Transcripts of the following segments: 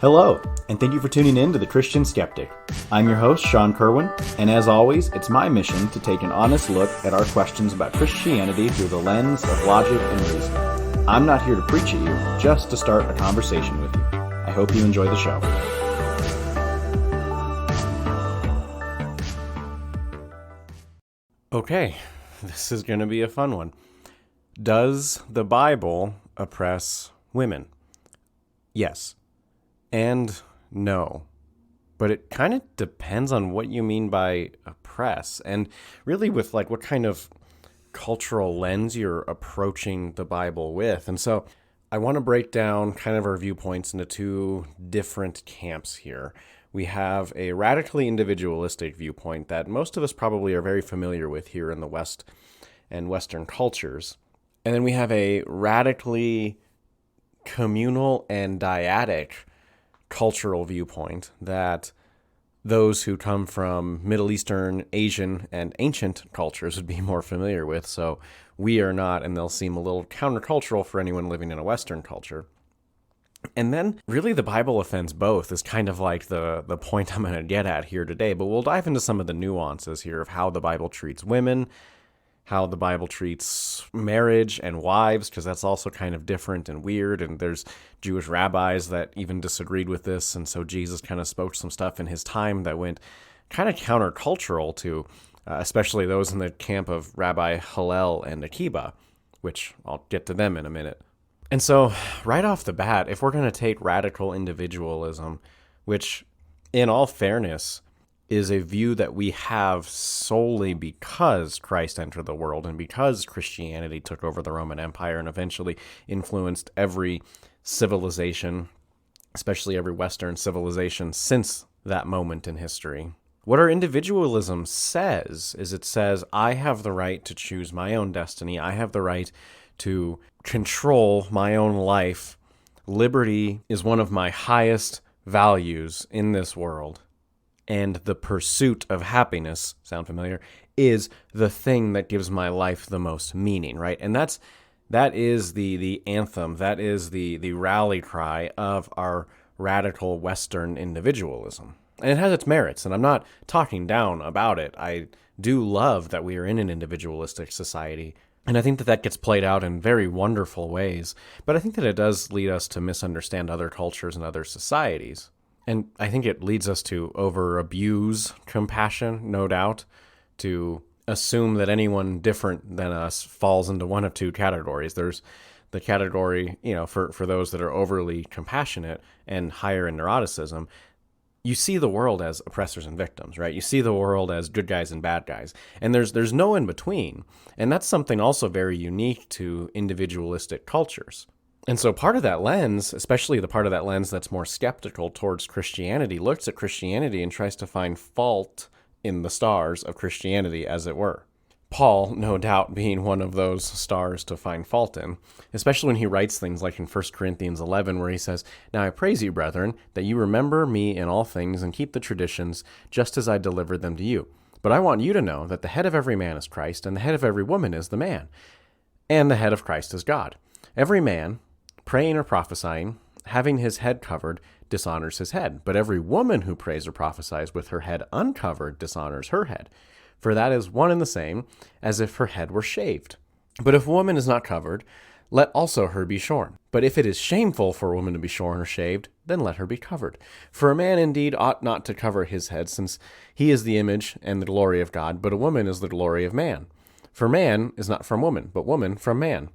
Hello, and thank you for tuning in to The Christian Skeptic. I'm your host, Sean Kerwin, and as always, it's my mission to take an honest look at our questions about Christianity through the lens of logic and reason. I'm not here to preach at you, just to start a conversation with you. I hope you enjoy the show. Okay, this is going to be a fun one. Does the Bible oppress women? Yes. And no. But it kind of depends on what you mean by oppress, and really with like what kind of cultural lens you're approaching the Bible with. And so I want to break down kind of our viewpoints into two different camps here. We have a radically individualistic viewpoint that most of us probably are very familiar with here in the West and Western cultures. And then we have a radically communal and dyadic cultural viewpoint that those who come from Middle Eastern, Asian, and ancient cultures would be more familiar with. So we are not, and they'll seem a little countercultural for anyone living in a Western culture. And then really the Bible offends both is kind of like the point I'm going to get at here today. But we'll dive into some of the nuances here of how the Bible treats women, how the Bible treats marriage and wives, because that's also kind of different and weird, and there's Jewish rabbis that even disagreed with this, and so Jesus kind of spoke some stuff in his time that went kind of countercultural to especially those in the camp of Rabbi Hillel and Akiba, which I'll get to them in a minute. And so right off the bat, if we're going to take radical individualism, which in all fairness is a view that we have solely because Christ entered the world and because Christianity took over the Roman Empire and eventually influenced every civilization, especially every Western civilization since that moment in history. What our individualism says is it says, I have the right to choose my own destiny. I have the right to control my own life. Liberty is one of my highest values in this world. And the pursuit of happiness, sound familiar, is the thing that gives my life the most meaning, right? And that is the anthem, that is the rally cry of our radical Western individualism. And it has its merits, and I'm not talking down about it. I do love that we are in an individualistic society, and I think that gets played out in very wonderful ways. But I think that it does lead us to misunderstand other cultures and other societies. And I think it leads us to over-abuse compassion, no doubt, to assume that anyone different than us falls into one of two categories. There's the category, for those that are overly compassionate and higher in neuroticism. You see the world as oppressors and victims, right? You see the world as good guys and bad guys. And there's no in between. And that's something also very unique to individualistic cultures. And so part of that lens, especially the part of that lens that's more skeptical towards Christianity, looks at Christianity and tries to find fault in the stars of Christianity, as it were. Paul, no doubt, being one of those stars to find fault in, especially when he writes things like in 1 Corinthians 11, where he says, Now I praise you, brethren, that you remember me in all things and keep the traditions just as I delivered them to you. But I want you to know that the head of every man is Christ, and the head of every woman is the man, and the head of Christ is God. Every man, praying or prophesying, having his head covered, dishonors his head. But every woman who prays or prophesies with her head uncovered dishonors her head. For that is one and the same, as if her head were shaved. But if a woman is not covered, let also her be shorn. But if it is shameful for a woman to be shorn or shaved, then let her be covered. For a man indeed ought not to cover his head, since he is the image and the glory of God, but a woman is the glory of man. For man is not from woman, but woman from man.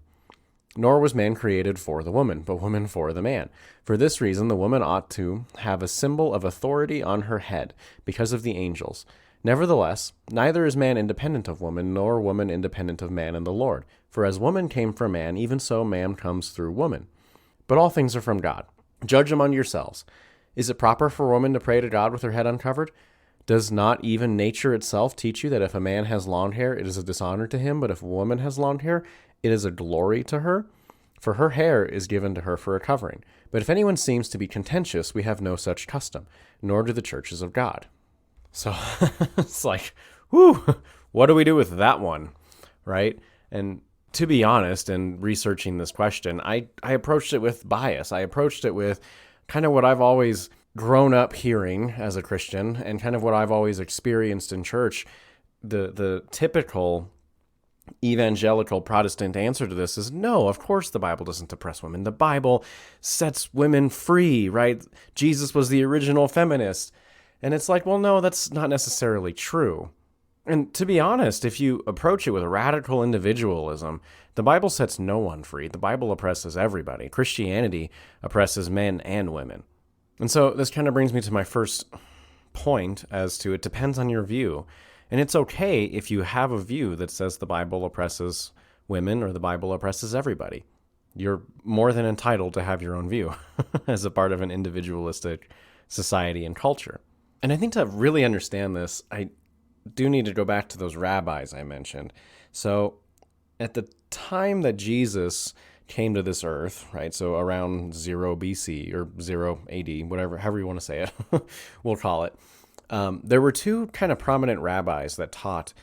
Nor was man created for the woman, but woman for the man. For this reason, the woman ought to have a symbol of authority on her head, because of the angels. Nevertheless, neither is man independent of woman, nor woman independent of man in the Lord. For as woman came from man, even so man comes through woman. But all things are from God. Judge among yourselves. Is it proper for a woman to pray to God with her head uncovered? Does not even nature itself teach you that if a man has long hair, it is a dishonor to him, but if a woman has long hair, it is a glory to her? For her hair is given to her for a covering. But if anyone seems to be contentious, we have no such custom, nor do the churches of God. So it's like, whew, what do we do with that one, right? And to be honest, in researching this question, I approached it with bias. I approached it with kind of what I've always grown up hearing as a Christian and kind of what I've always experienced in church. The typical evangelical Protestant answer to this is no, of course the Bible doesn't oppress women. The Bible sets women free, right? Jesus was the original feminist. And it's like, well, no, that's not necessarily true. And to be honest, if you approach it with radical individualism, the Bible sets no one free. The Bible oppresses everybody. Christianity oppresses men and women. And so this kind of brings me to my first point as to it depends on your view. And it's okay if you have a view that says the Bible oppresses women or the Bible oppresses everybody. You're more than entitled to have your own view as a part of an individualistic society and culture. And I think to really understand this, I do need to go back to those rabbis I mentioned. So at the time that Jesus came to this earth, right, so around 0 BC or 0 AD, however you want to say it, we'll call it, there were two kind of prominent rabbis that taught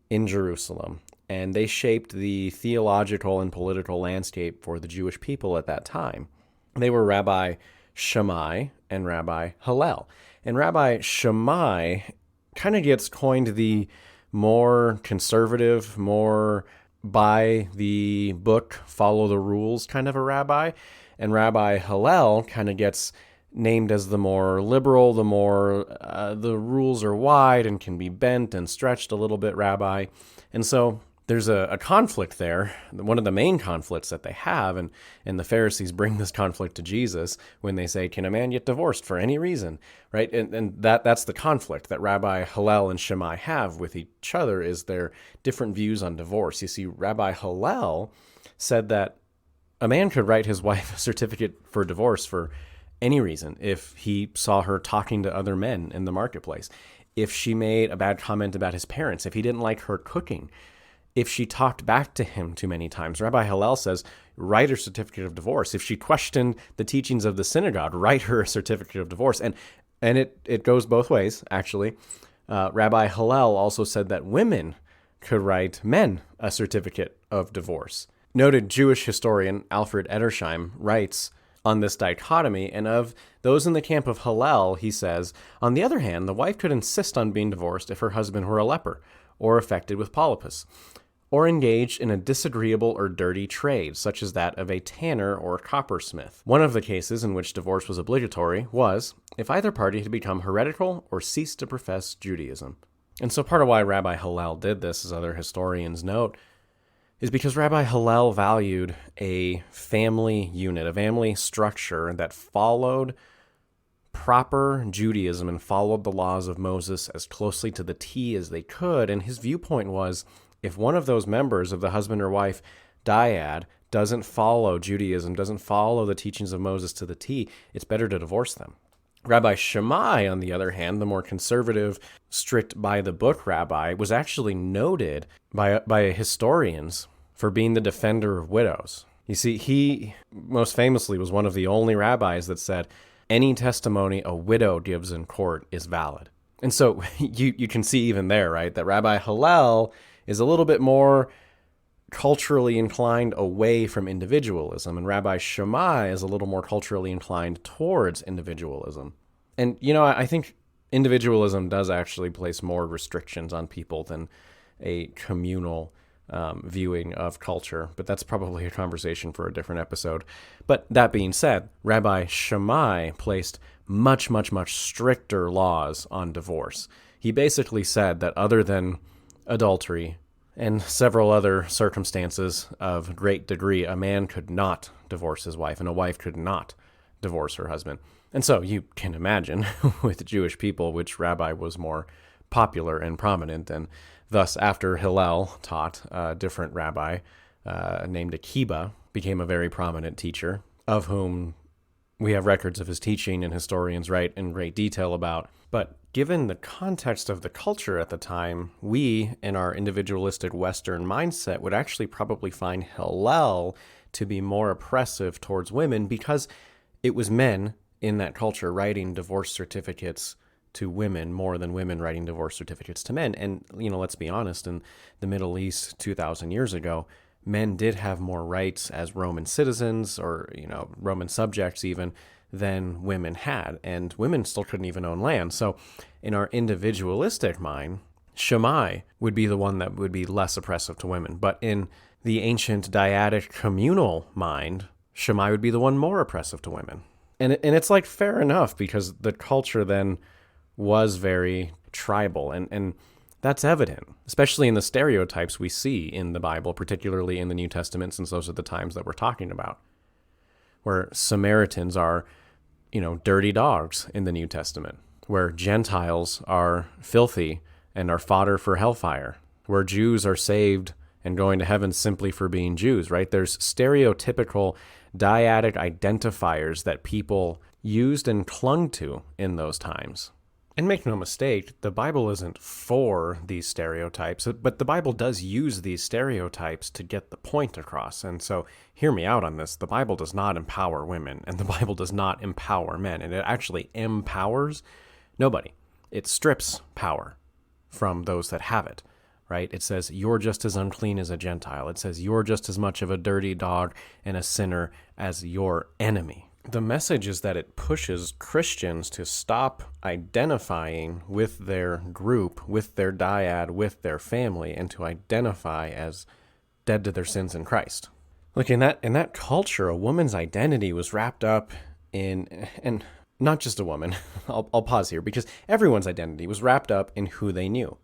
in Jerusalem, and they shaped the theological and political landscape for the Jewish people at that time. They were Rabbi Shammai and Rabbi Hillel. And Rabbi Shammai kind of gets coined the more conservative, more by the book, follow the rules kind of a rabbi. And Rabbi Hillel kind of gets named as the more liberal, the more the rules are wide and can be bent and stretched a little bit rabbi. And so there's a conflict there, one of the main conflicts that they have, and the Pharisees bring this conflict to Jesus when they say, can a man get divorced for any reason, right? And that's the conflict that Rabbi Hillel and Shammai have with each other, is their different views on divorce. You see, Rabbi Hillel said that a man could write his wife a certificate for divorce for any reason. If he saw her talking to other men in the marketplace, if she made a bad comment about his parents, if he didn't like her cooking, if she talked back to him too many times. Rabbi Hillel says, write her certificate of divorce. If she questioned the teachings of the synagogue, write her a certificate of divorce. And it goes both ways, actually. Rabbi Hillel also said that women could write men a certificate of divorce. Noted Jewish historian Alfred Edersheim writes on this dichotomy, and of those in the camp of Hillel, he says, on the other hand, the wife could insist on being divorced if her husband were a leper, or affected with polypus, or engaged in a disagreeable or dirty trade, such as that of a tanner or coppersmith. One of the cases in which divorce was obligatory was if either party had become heretical or ceased to profess Judaism. And so part of why Rabbi Hillel did this, as other historians note, is because Rabbi Hillel valued a family unit, a family structure that followed proper Judaism and followed the laws of Moses as closely to the T as they could. And his viewpoint was, if one of those members of the husband or wife dyad doesn't follow Judaism, doesn't follow the teachings of Moses to the T, it's better to divorce them. Rabbi Shammai, on the other hand, the more conservative, strict by-the-book rabbi, was actually noted by historians for being the defender of widows. You see, he most famously was one of the only rabbis that said, any testimony a widow gives in court is valid. And so you can see even there, right, that Rabbi Hillel is a little bit more culturally inclined away from individualism, and Rabbi Shammai is a little more culturally inclined towards individualism. And, I think individualism does actually place more restrictions on people than a communal viewing of culture, but that's probably a conversation for a different episode. But that being said, Rabbi Shammai placed much, much, much stricter laws on divorce. He basically said that other than adultery and several other circumstances of great degree, a man could not divorce his wife, and a wife could not divorce her husband. And so you can imagine with Jewish people, which rabbi was more popular and prominent, and thus after Hillel taught, a different rabbi named Akiba became a very prominent teacher, of whom we have records of his teaching and historians write in great detail about. But given the context of the culture at the time, we, in our individualistic Western mindset, would actually probably find Hillel to be more oppressive towards women because it was men in that culture writing divorce certificates to women more than women writing divorce certificates to men. And, let's be honest, in the Middle East 2,000 years ago, men did have more rights as Roman citizens or, Roman subjects even than women had, and women still couldn't even own land. So in our individualistic mind, Shammai would be the one that would be less oppressive to women. But in the ancient dyadic communal mind, Shammai would be the one more oppressive to women. And it's like fair enough, because the culture then was very tribal, and that's evident, especially in the stereotypes we see in the Bible, particularly in the New Testament, since those are the times that we're talking about, where Samaritans are, dirty dogs in the New Testament, where Gentiles are filthy and are fodder for hellfire, where Jews are saved and going to heaven simply for being Jews, right? There's stereotypical dyadic identifiers that people used and clung to in those times. And make no mistake, the Bible isn't for these stereotypes, but the Bible does use these stereotypes to get the point across. And so hear me out on this. The Bible does not empower women, and the Bible does not empower men, and it actually empowers nobody. It strips power from those that have it, right? It says, you're just as unclean as a Gentile. It says, you're just as much of a dirty dog and a sinner as your enemy. The message is that it pushes Christians to stop identifying with their group, with their dyad, with their family, and to identify as dead to their sins in Christ. Look, in that culture, a woman's identity was wrapped up in, and not just a woman, I'll pause here, because everyone's identity was wrapped up in who they knew,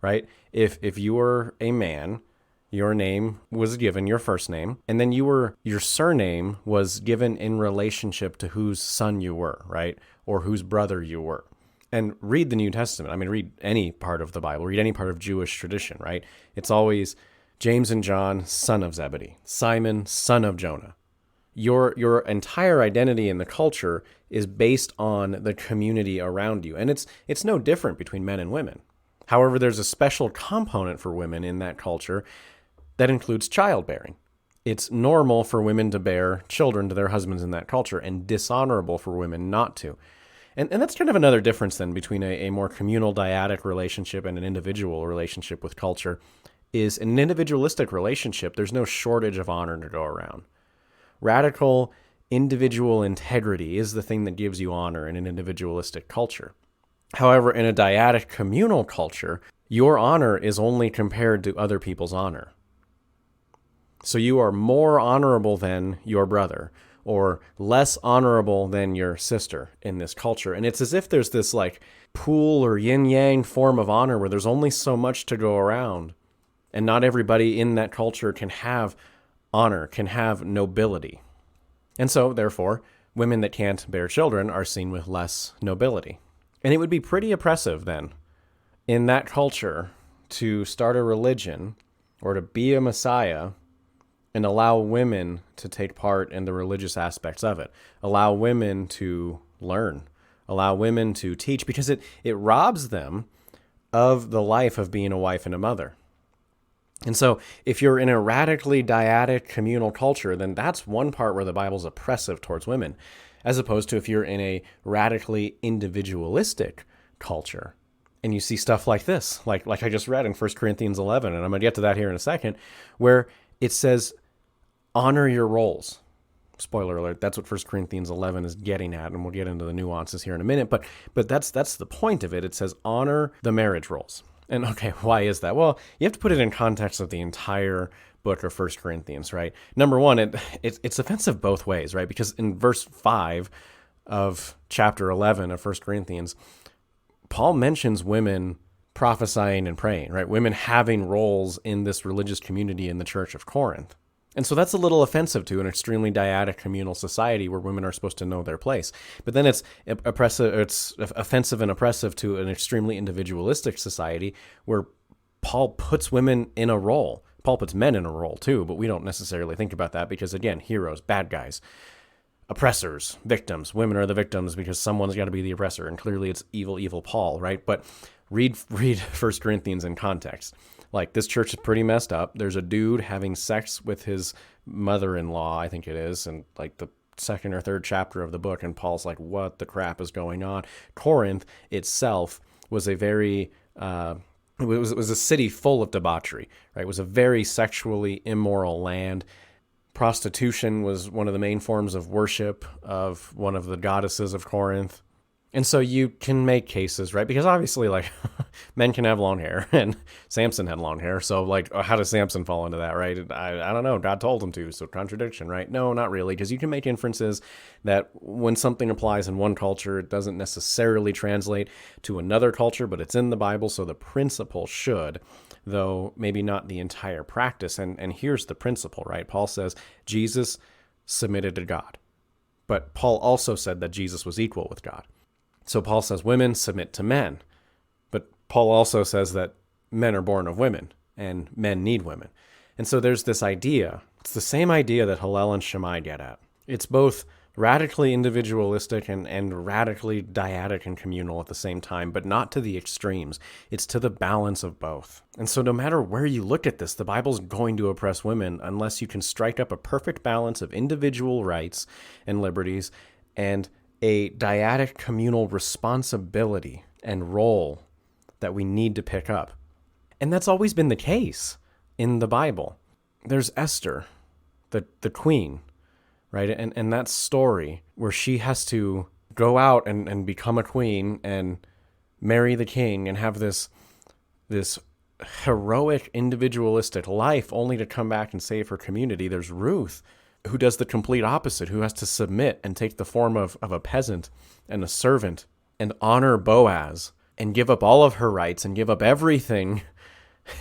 right? If you were a man, your name was given, your first name, and then your surname was given in relationship to whose son you were, right? Or whose brother you were. And read the New Testament. I mean, read any part of the Bible, read any part of Jewish tradition, right? It's always James and John, son of Zebedee, Simon, son of Jonah. Your entire identity in the culture is based on the community around you. And it's no different between men and women. However, there's a special component for women in that culture that includes childbearing. It's normal for women to bear children to their husbands in that culture, and dishonorable for women not to. And that's kind of another difference then between a more communal dyadic relationship and an individual relationship with culture, is in an individualistic relationship, there's no shortage of honor to go around. Radical individual integrity is the thing that gives you honor in an individualistic culture. However, in a dyadic communal culture, your honor is only compared to other people's honor. So you are more honorable than your brother, or less honorable than your sister in this culture. And it's as if there's this like pool or yin-yang form of honor where there's only so much to go around. And not everybody in that culture can have honor, can have nobility. And so, therefore, women that can't bear children are seen with less nobility. And it would be pretty oppressive then in that culture to start a religion or to be a Messiah and allow women to take part in the religious aspects of it, allow women to learn, allow women to teach, because it robs them of the life of being a wife and a mother. And so if you're in a radically dyadic communal culture, then that's one part where the Bible's oppressive towards women, as opposed to if you're in a radically individualistic culture. And you see stuff like this, like I just read in 1 Corinthians 11, and I'm going to get to that here in a second, where it says, honor your roles. Spoiler alert, that's what 1 Corinthians 11 is getting at, and we'll get into the nuances here in a minute, but that's the point of it. It says honor the marriage roles. And okay, why is that? Well, you have to put it in context of the entire book of 1 Corinthians, right? Number one, it's offensive both ways, right? Because in verse 5 of chapter 11 of 1 Corinthians, Paul mentions women prophesying and praying, right? Women having roles in this religious community in the church of Corinth. And so that's a little offensive to an extremely dyadic communal society where women are supposed to know their place. But then it's offensive and oppressive to an extremely individualistic society where Paul puts women in a role. Paul puts men in a role too, but we don't necessarily think about that because, again, heroes, bad guys, oppressors, victims. Women are the victims because someone's got to be the oppressor, and clearly it's evil Paul, right? But read 1 Corinthians in context. Like, this church is pretty messed up. There's a dude having sex with his mother-in-law, I think it is, and like the second or third chapter of the book, and Paul's like, what the crap is going on? Corinth itself was a very, it was a city full of debauchery, right? It was a very sexually immoral land. Prostitution was one of the main forms of worship of one of the goddesses of Corinth. And so you can make cases, right? Because obviously, like, men can have long hair, and Samson had long hair. So, like, how does Samson fall into that, right? I don't know. God told him to, so contradiction, right? No, not really, because you can make inferences that when something applies in one culture, it doesn't necessarily translate to another culture, but it's in the Bible, so the principle should, though maybe not the entire practice. And here's the principle, right? Paul says Jesus submitted to God, but Paul also said that Jesus was equal with God. So Paul says women submit to men, but Paul also says that men are born of women and men need women. And so there's this idea. It's the same idea that Hillel and Shammai get at. It's both radically individualistic and radically dyadic and communal at the same time, but not to the extremes. It's to the balance of both. And so no matter where you look at this, the Bible's going to oppress women unless you can strike up a perfect balance of individual rights and liberties and a dyadic communal responsibility and role that we need to pick up. And that's always been the case in the Bible. There's Esther, the queen, right? And that story where she has to go out and become a queen and marry the king and have this heroic individualistic life only to come back and save her community. There's Ruth, who does the complete opposite, who has to submit and take the form of a peasant and a servant and honor Boaz and give up all of her rights and give up everything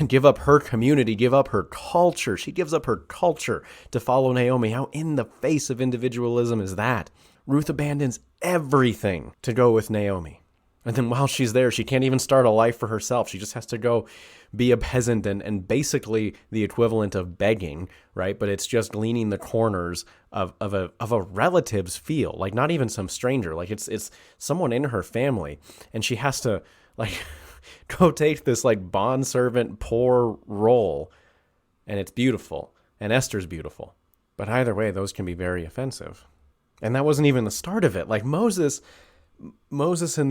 and give up her community, give up her culture. She gives up her culture to follow Naomi. How in the face of individualism is that? Ruth abandons everything to go with Naomi. And then while she's there, she can't even start a life for herself. She just has to go be a peasant and basically the equivalent of begging, right? But it's just leaning the corners of a relative's field, like not even some stranger. Like it's someone in her family. And she has to like go take this like bondservant poor role. And it's beautiful. And Esther's beautiful. But either way, those can be very offensive. And that wasn't even the start of it. Like Moses in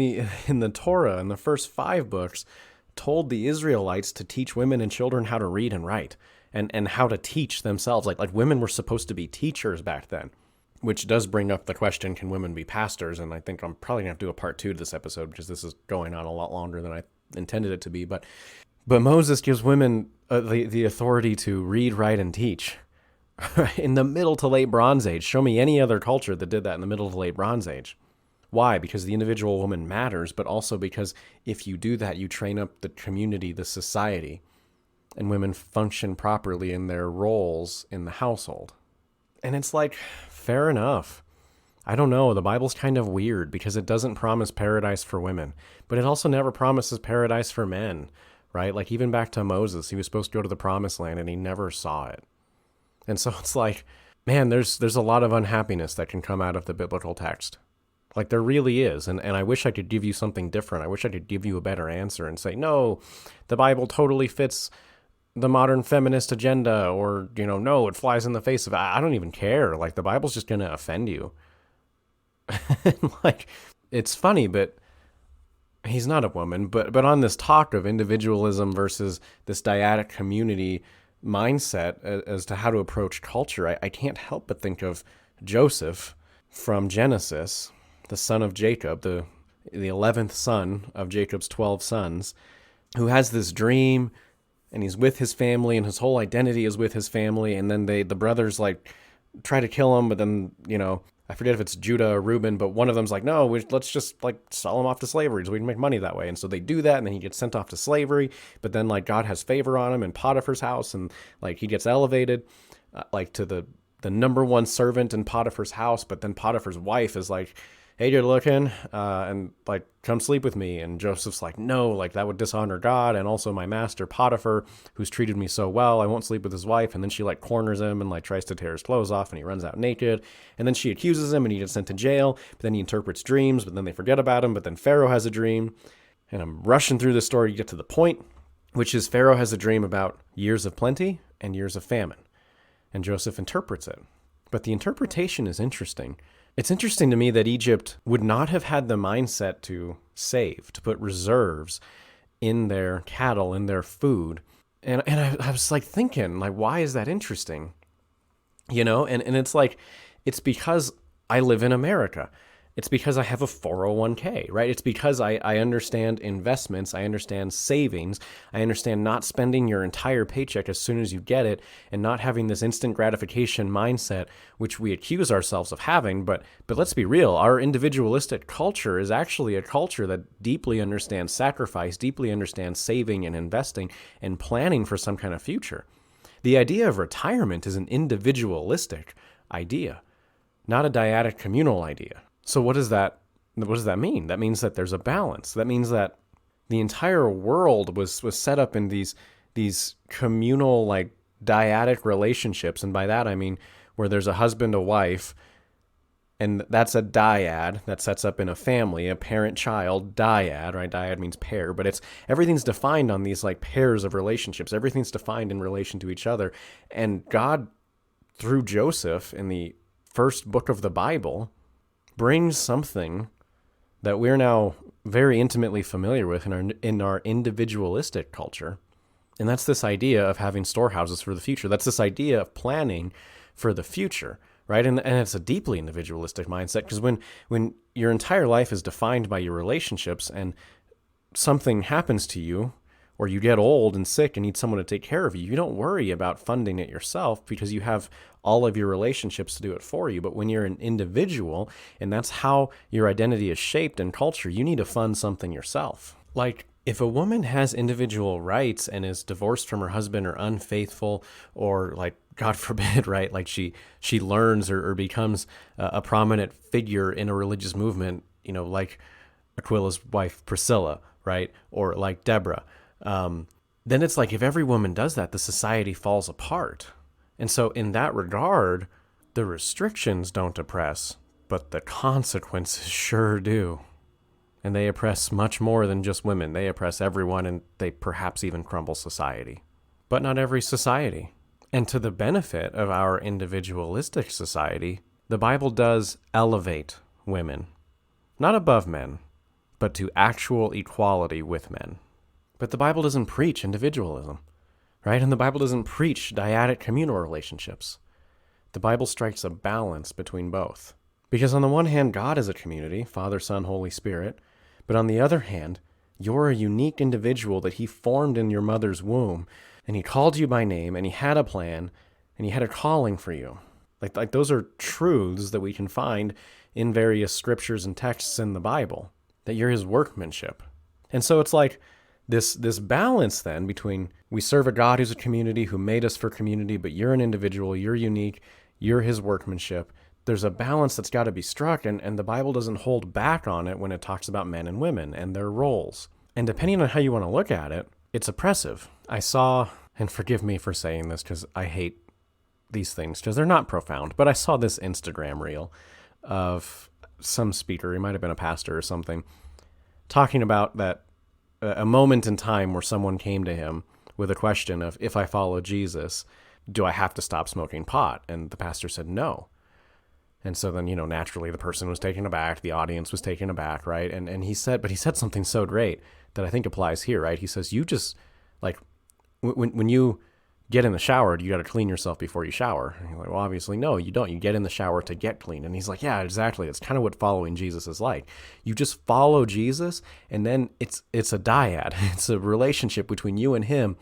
the Torah, in the first 5 books, told the Israelites to teach women and children how to read and write and how to teach themselves. Like women were supposed to be teachers back then, which does bring up the question, can women be pastors? And I think I'm probably going to have to do a part 2 to this episode because this is going on a lot longer than I intended it to be. But Moses gives women the authority to read, write, and teach in the Middle to Late Bronze Age. Show me any other culture that did that in the Middle to Late Bronze Age. Why? Because the individual woman matters, but also because if you do that, you train up the community, the society, and women function properly in their roles in the household. And it's like, fair enough. I don't know. The Bible's kind of weird because it doesn't promise paradise for women, but it also never promises paradise for men, right? Like even back to Moses, he was supposed to go to the promised land and he never saw it. And so it's like, man, there's a lot of unhappiness that can come out of the biblical text. Like there really is. And I wish I could give you something different. I wish I could give you a better answer and say, no, the Bible totally fits the modern feminist agenda, or, no, it flies in the face of it. I don't even care. Like the Bible's just going to offend you. Like it's funny, but he's not a woman, but on this talk of individualism versus this dyadic community mindset as to how to approach culture, I can't help but think of Joseph from Genesis, the son of Jacob, the 11th son of Jacob's 12 sons, who has this dream, and he's with his family, and his whole identity is with his family, and then the brothers like try to kill him, but then, I forget if it's Judah or Reuben, but one of them's like, no, let's just like sell him off to slavery so we can make money that way. And so they do that, and then he gets sent off to slavery, but then like God has favor on him in Potiphar's house, and like he gets elevated like to the number one servant in Potiphar's house, but then Potiphar's wife is like, hey, good looking, and like, come sleep with me. And Joseph's like, no, like that would dishonor God and also my master Potiphar, who's treated me so well. I won't sleep with his wife. And then she like corners him and like tries to tear his clothes off, and he runs out naked. And then she accuses him and he gets sent to jail. But then he interprets dreams, but then they forget about him. But then Pharaoh has a dream. And I'm rushing through the story to get to the point, which is Pharaoh has a dream about years of plenty and years of famine. And Joseph interprets it. But the interpretation is interesting. It's interesting to me that Egypt would not have had the mindset to save, to put reserves in their cattle, in their food. And I was like thinking, like, why is that interesting? And it's like, it's because I live in America. It's because I have a 401k, right? It's because I understand investments. I understand savings. I understand not spending your entire paycheck as soon as you get it and not having this instant gratification mindset, which we accuse ourselves of having. But let's be real. Our individualistic culture is actually a culture that deeply understands sacrifice, deeply understands saving and investing and planning for some kind of future. The idea of retirement is an individualistic idea, not a dyadic communal idea. So what does that mean? That means that there's a balance. That means that the entire world was set up in these communal, like, dyadic relationships, and by that I mean where there's a husband, a wife, and that's a dyad that sets up in a family, a parent-child dyad, right? Dyad means pair, but it's everything's defined on these, like, pairs of relationships. Everything's defined in relation to each other, and God, through Joseph in the first book of the Bible, brings something that we're now very intimately familiar with in our individualistic culture. And that's this idea of having storehouses for the future. That's this idea of planning for the future, right? And it's a deeply individualistic mindset, because when your entire life is defined by your relationships and something happens to you, or you get old and sick and need someone to take care of you, you don't worry about funding it yourself because you have all of your relationships to do it for you. But when you're an individual, and that's how your identity is shaped in culture, you need to fund something yourself. Like, if a woman has individual rights and is divorced from her husband or unfaithful, or, like, God forbid, right, like she learns or becomes a prominent figure in a religious movement, like Aquila's wife Priscilla, right, or like Deborah, then it's like, if every woman does that, the society falls apart. And so in that regard, the restrictions don't oppress, but the consequences sure do. And they oppress much more than just women. They oppress everyone, and they perhaps even crumble society. But not every society. And to the benefit of our individualistic society, the Bible does elevate women. Not above men, but to actual equality with men. But the Bible doesn't preach individualism, right? And the Bible doesn't preach dyadic communal relationships. The Bible strikes a balance between both. Because on the one hand, God is a community, Father, Son, Holy Spirit. But on the other hand, you're a unique individual that He formed in your mother's womb, and He called you by name, and He had a plan, and He had a calling for you. Like those are truths that we can find in various scriptures and texts in the Bible, that you're His workmanship. And so it's like, this balance then between, we serve a God who's a community, who made us for community, but you're an individual, you're unique, you're His workmanship. There's a balance that's got to be struck, and the Bible doesn't hold back on it when it talks about men and women and their roles. And depending on how you want to look at it, it's oppressive. I saw, and forgive me for saying this because I hate these things because they're not profound, but I saw this Instagram reel of some speaker, he might have been a pastor or something, talking about that a moment in time where someone came to him with a question of, if I follow Jesus, do I have to stop smoking pot? And the pastor said no. And so then, naturally the person was taken aback, the audience was taken aback, right? And he said something so great that I think applies here, right? He says, you just, like, when you get in the shower, you got to clean yourself before you shower. And you're like, well, obviously, no, you don't. You get in the shower to get clean. And he's like, yeah, exactly. It's kind of what following Jesus is like. You just follow Jesus, and then it's a dyad. It's a relationship between you and Him,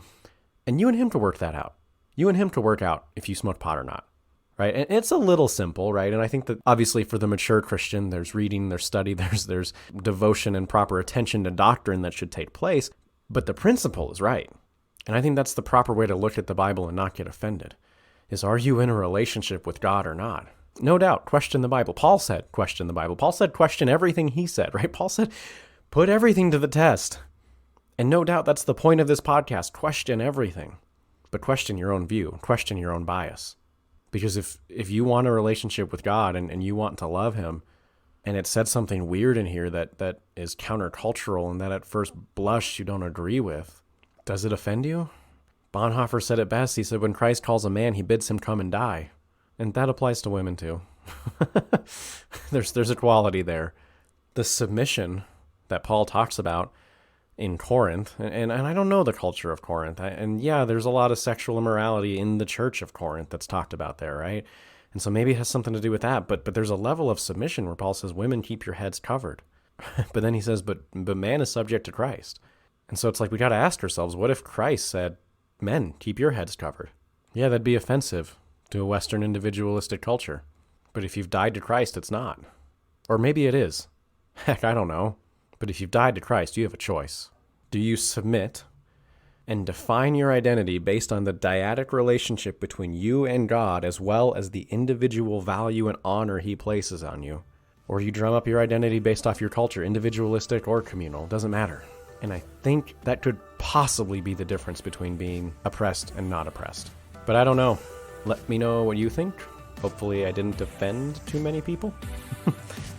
and you and Him to work that out. You and Him to work out if you smoke pot or not, right? And it's a little simple, right? And I think that obviously for the mature Christian, there's reading, there's study, there's devotion and proper attention to doctrine that should take place. But the principle is right. And I think that's the proper way to look at the Bible and not get offended, is, are you in a relationship with God or not? No doubt, question the Bible. Paul said, question the Bible. Paul said, question everything he said, right? Paul said, put everything to the test. And no doubt that's the point of this podcast, question everything. But question your own view, question your own bias. Because if you want a relationship with God and you want to love Him, and it said something weird in here that is countercultural and that at first blush you don't agree with, does it offend you? Bonhoeffer said it best. He said, when Christ calls a man, He bids him come and die. And that applies to women too. There's equality there. The submission that Paul talks about in Corinth, and I don't know the culture of Corinth. And yeah, there's a lot of sexual immorality in the church of Corinth that's talked about there, right? And so maybe it has something to do with that. But there's a level of submission where Paul says, women, keep your heads covered. But then he says, but man is subject to Christ. And so it's like we got to ask ourselves, what if Christ said, men, keep your heads covered? Yeah, that'd be offensive to a Western individualistic culture. But if you've died to Christ, it's not. Or maybe it is. Heck, I don't know. But if you've died to Christ, you have a choice. Do you submit and define your identity based on the dyadic relationship between you and God, as well as the individual value and honor he places on you? Or you drum up your identity based off your culture, individualistic or communal, doesn't matter. And I think that could possibly be the difference between being oppressed and not oppressed. But I don't know. Let me know what you think. Hopefully I didn't offend too many people.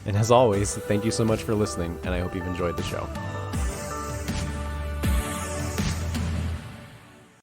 And as always, thank you so much for listening, and I hope you've enjoyed the show.